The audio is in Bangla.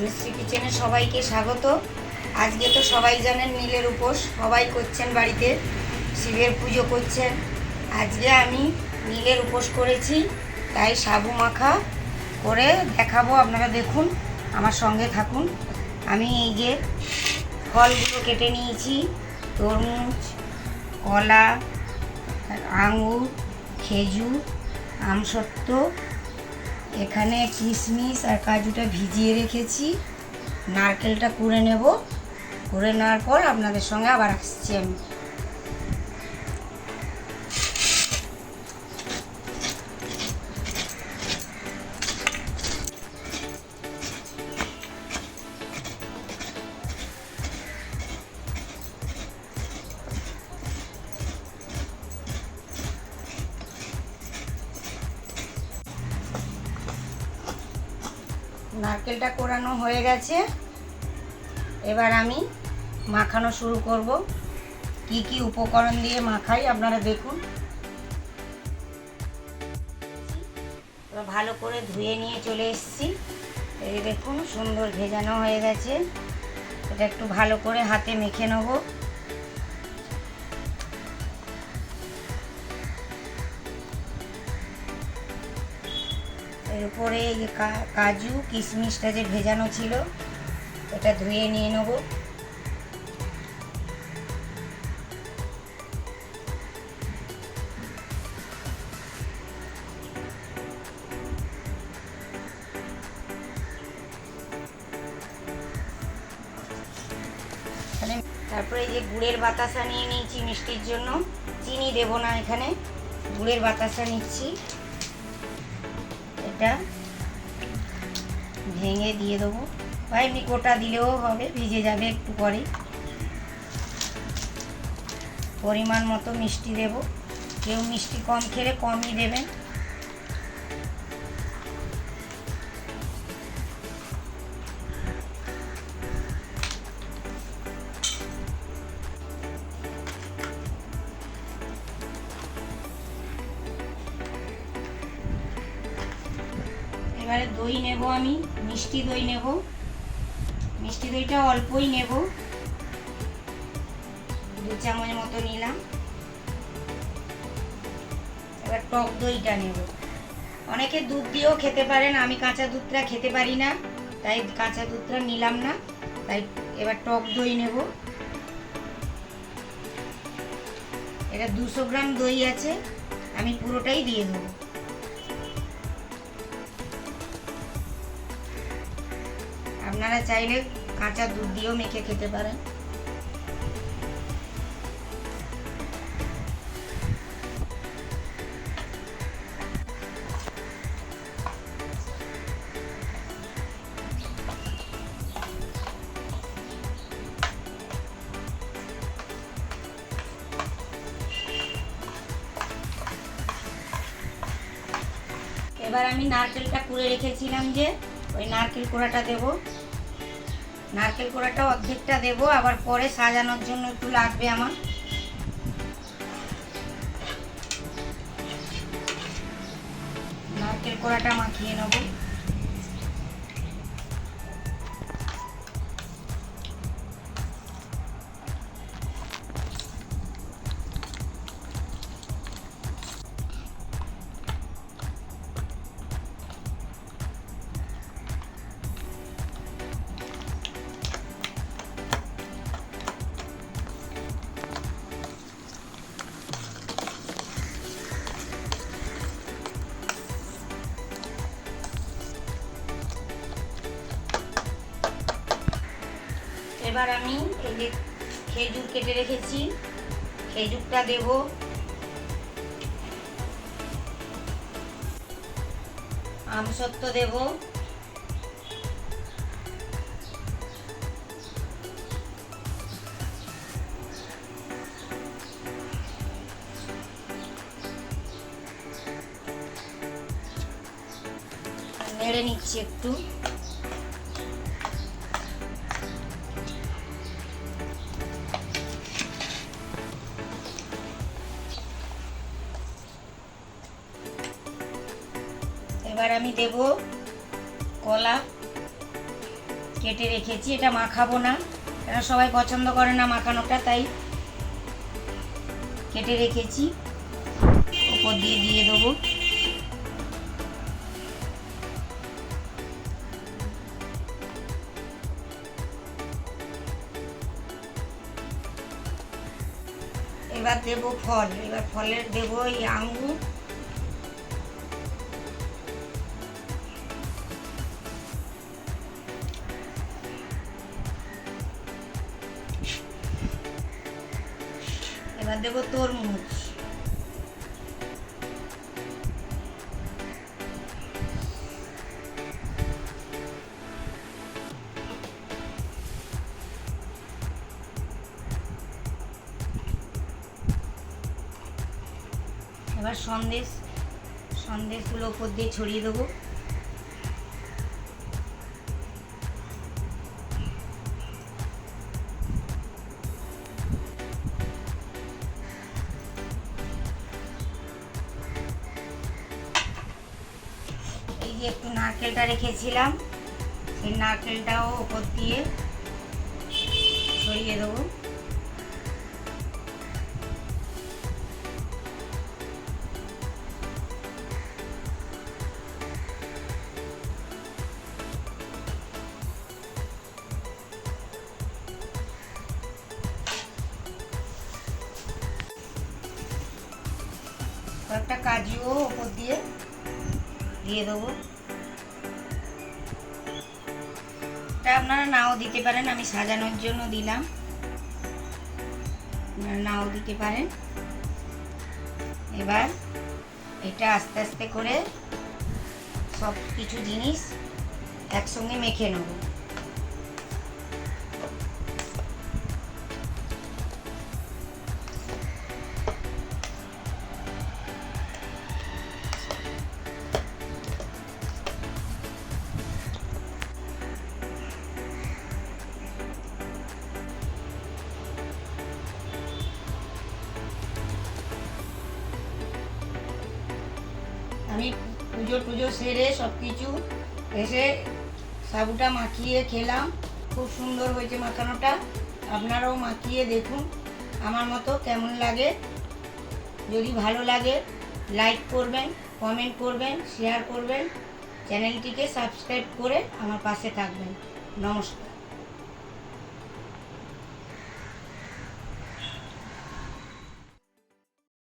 মিষ্টি কিচেনে সবাইকে স্বাগত। আজকে তো সবাই জানেন নীলের উপোস, সবাই করছেন বাড়িতে, শিবের পুজো করছেন। আজকে আমি নীলের উপোস করেছি, তাই সাবু মাখা করে দেখাবো। আপনারা দেখুন, আমার সঙ্গে থাকুন। আমি এই যে ফলগুলো কেটে নিয়েছি, তরমুজ, কলা, আঙুর, খেজুর, আমসত্ত্ব, এখানে কিশমিশ আর কাজুটা ভিজিয়ে রেখেছি। নারকেলটা কুড়ে নেব, কুড়ে নেওয়ার পর আপনাদের সঙ্গে আবার আসছি আমি। নারকেলটা কোরানো হয়ে গেছে, এবার আমি মাখানো শুরু করব। কি কি উপকরণ দিয়ে মাখাই আপনারা দেখুন। ভালো করে ধুয়ে নিয়ে চলে এসেছি। এই দেখুন, সুন্দর ভেজানো হয়ে গেছে। এটা একটু ভালো করে হাতে মেখে নেব। এর উপরে এই যে কাজু কিশমিশটা যে ভেজানো ছিল, এটা ধুয়ে নিয়ে নেব। তারপরে এই যে গুড়ের বাতাসা নিয়ে নিয়েছি মিষ্টির জন্য। চিনি দেব না, এখানে গুড়ের বাতাসা নিচ্ছি। এটা ভেঙে দিয়ে দেবো, বা এমনি গোটা দিলেও হবে, ভিজে যাবে একটু পরে। পরিমাণ মতো মিষ্টি দেব, কেউ মিষ্টি কম খেলে কমই দেবেন। এবারে দই নেব, আমি মিষ্টি দই নেব। মিষ্টি দইটা অল্পই নেব, 2 চামচ মতো নিলাম। এবার টক দইটা নেব। অনেকে দুধ দিয়েও খেতে পারেন, আমি কাঁচা দুধটা খেতে পারি না, তাই কাঁচা দুধটা নিলাম না। তাই এবার টক দই নেব। এটা 200 গ্রাম দই আছে, আমি পুরোটাই দিয়ে দেবো। আপনারা চাইলে কাঁচা দুধ দিয়েও মেখে খেতে পারেন। এবার আমি নারকেলটা কুড়ে রেখেছিলাম, যে ওই নারকেল কোড়াটা দেব। নারকেল কোড়াটা অর্ধেকটা দেব, আবার পরে সাজানোর জন্য একটু লাগবে আমার। নারকেল কোড়াটা মাখিয়ে নেব। এবার আমি এই যে খেজুর কেটে রেখেছি, খেজুরটা দেব। আমসত্ত্ব দেব। নেড়ে নিচ্ছি একটু। এবার আমি দেব কলা। কেটে রেখেছি। এটা মাখাবো না, এরা সবাই পছন্দ করে না মাখানোটা, তাই কেটে রেখেছি। উপর দিয়ে দিয়ে দেবো। এবার দেবো ফল। এবার ফলের দেবো এই আঙ্গুর, এবার দেবো তরমুজ, এবার সন্দেশগুলো উপর দিয়ে ছড়িয়ে দেবো। এই যে একটু নারকেলটা রেখেছিলাম, সেই নারকেলটাও উপর দিয়ে ছড়িয়ে দেবো। কয়েকটা কাজুও উপর দিয়ে দেবো। এটা আপনারা নাও দিতে পারেন, আমি সাজানোর জন্য দিলাম, আপনারা নাও দিতে পারেন। এবার এটা আস্তে আস্তে করে সব কিছু জিনিস একসঙ্গে মেখে নেব। আমি পুজো সেরে সব কিছু এসে সাবুটা মাখিয়ে খেলাম, খুব সুন্দর হয়েছে মাখানোটা। আপনারাও মাখিয়ে দেখুন আমার মতো কেমন লাগে। যদি ভালো লাগে লাইক করবেন, কমেন্ট করবেন, শেয়ার করবেন, চ্যানেলটিকে সাবস্ক্রাইব করে আমার পাশে থাকবেন। নমস্কার।